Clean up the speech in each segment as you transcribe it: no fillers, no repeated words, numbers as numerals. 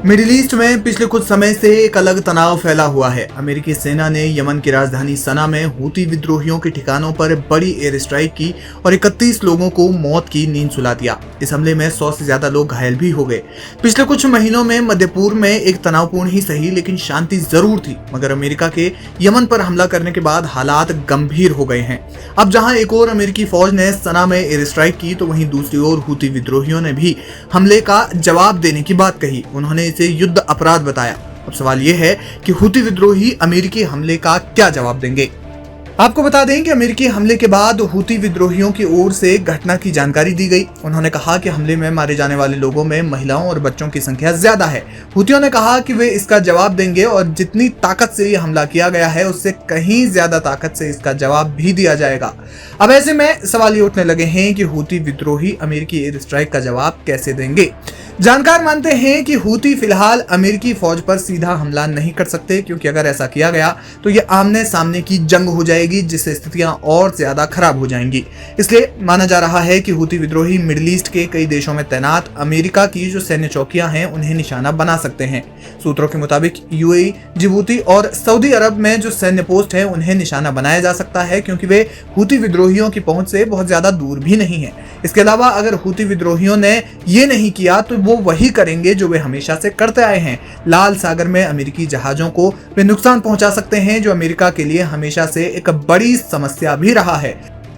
Middle east में पिछले कुछ समय से एक अलग तनाव फैला हुआ है। अमेरिकी सेना ने यमन की राजधानी सना में हूती विद्रोहियों के ठिकानों पर बड़ी एयर स्ट्राइक की और 31 लोगों को मौत की नींद सुला दिया। इस हमले में 100 से ज्यादा लोग घायल भी हो गए। पिछले कुछ महीनों में मध्य पूर्व में एक तनावपूर्ण ही सही लेकिन शांति जरूर थी, मगर अमेरिका के यमन पर हमला करने के बाद हालात गंभीर हो गए हैं। अब जहां एक और अमेरिकी फौज ने सना में एयर स्ट्राइक की, तो वहीं दूसरी ओर हूती विद्रोहियों ने भी हमले का जवाब देने की बात कही। उन्होंने इसे युद्ध अपराध बताया। अब सवाल यह है कि हूती विद्रोही अमेरिकी हमले का क्या जवाब देंगे। आपको बता दें कि अमेरिकी हमले के बाद हूती विद्रोहियों की ओर से घटना की जानकारी दी गई। उन्होंने कहा कि हमले में मारे जाने वाले लोगों में महिलाओं और बच्चों की संख्या ज्यादा है। हूतियों ने कहा कि वे इसका जवाब देंगे और जितनी ताकत से यह हमला किया गया है उससे कहीं ज्यादा ताकत से इसका जवाब भी दिया जाएगा। अब ऐसे में सवाल ये उठने लगे हैं कि हूती विद्रोही अमेरिकी एयर स्ट्राइक का जवाब कैसे देंगे। जानकार मानते हैं कि हूती फिलहाल अमेरिकी फौज पर सीधा हमला नहीं कर सकते, क्योंकि अगर ऐसा किया गया तो यह आमने सामने की जंग हो जाएगी, जिससे स्थितियां और ज्यादा खराब हो जाएंगी। इसलिए माना जा रहा है कि हूती विद्रोही मिडिल ईस्ट के कई देशों में तैनात अमेरिका की जो सैन्य चौकियां हैं उन्हें निशाना बना सकते हैं। सूत्रों के मुताबिक यूएई, जिबूती और सऊदी अरब में जो सैन्य पोस्ट है उन्हें निशाना बनाया जा सकता है, क्योंकि वे हूती विद्रोहियों की पहुंच से बहुत ज्यादा दूर भी नहीं है। इसके अलावा अगर हूती विद्रोहियों ने ये नहीं किया तो वो वही करेंगे जो वे हमेशा से करते आए हैं। लाल सागर में अमेरिकी जहाजों को वे नुकसान पहुंचा सकते हैं, जो अमेरिका के लिए हमेशा से एक बड़ी समस्या भी रहा है।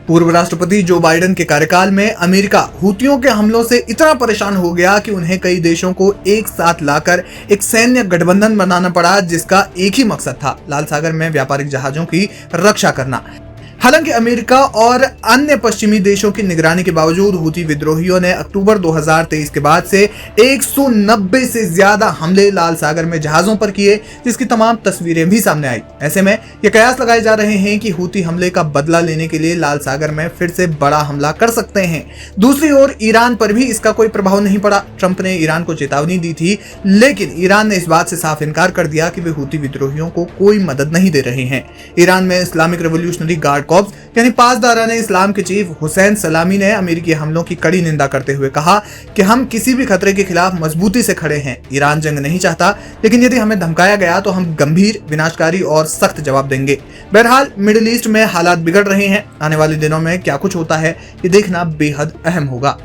पूर्व राष्ट्रपति जो बाइडेन के कार्यकाल में अमेरिका हूतियों के हमलों से इतना परेशान हो गया कि उन्हें कई देशों को एक साथ लाकर एक सैन्य गठबंधन बनाना पड़ा, जिसका एक ही मकसद था, लाल सागर में व्यापारिक जहाजों की रक्षा करना। हालांकि अमेरिका और अन्य पश्चिमी देशों की निगरानी के बावजूद हूती विद्रोहियों ने अक्टूबर 2023 के बाद से 190 से ज्यादा हमले लाल सागर में जहाजों पर किए, जिसकी तमाम तस्वीरें भी सामने आई। ऐसे में ये कयास लगाए जा रहे हैं कि हूती हमले का बदला लेने के लिए लाल सागर में फिर से बड़ा हमला कर सकते हैं। दूसरी ओर ईरान पर भी इसका कोई प्रभाव नहीं पड़ा। ट्रंप ने ईरान को चेतावनी दी थी, लेकिन ईरान ने इस बात से साफ इनकार कर दिया कि वे हूती विद्रोहियों को कोई मदद नहीं दे रहे हैं। ईरान में इस्लामिक रेवोल्यूशनरी गार्ड कॉर्प्स यानी पासदारान इस्लाम के चीफ हुसैन सलामी ने अमेरिकी हमलों की कड़ी निंदा करते हुए कहा कि हम किसी भी खतरे के खिलाफ मजबूती से खड़े हैं। ईरान जंग नहीं चाहता, लेकिन यदि हमें धमकाया गया तो हम गंभीर, विनाशकारी और सख्त जवाब देंगे। बहरहाल मिडिल ईस्ट में हालात बिगड़ रहे हैं। आने वाले दिनों में क्या कुछ होता है ये देखना बेहद अहम होगा।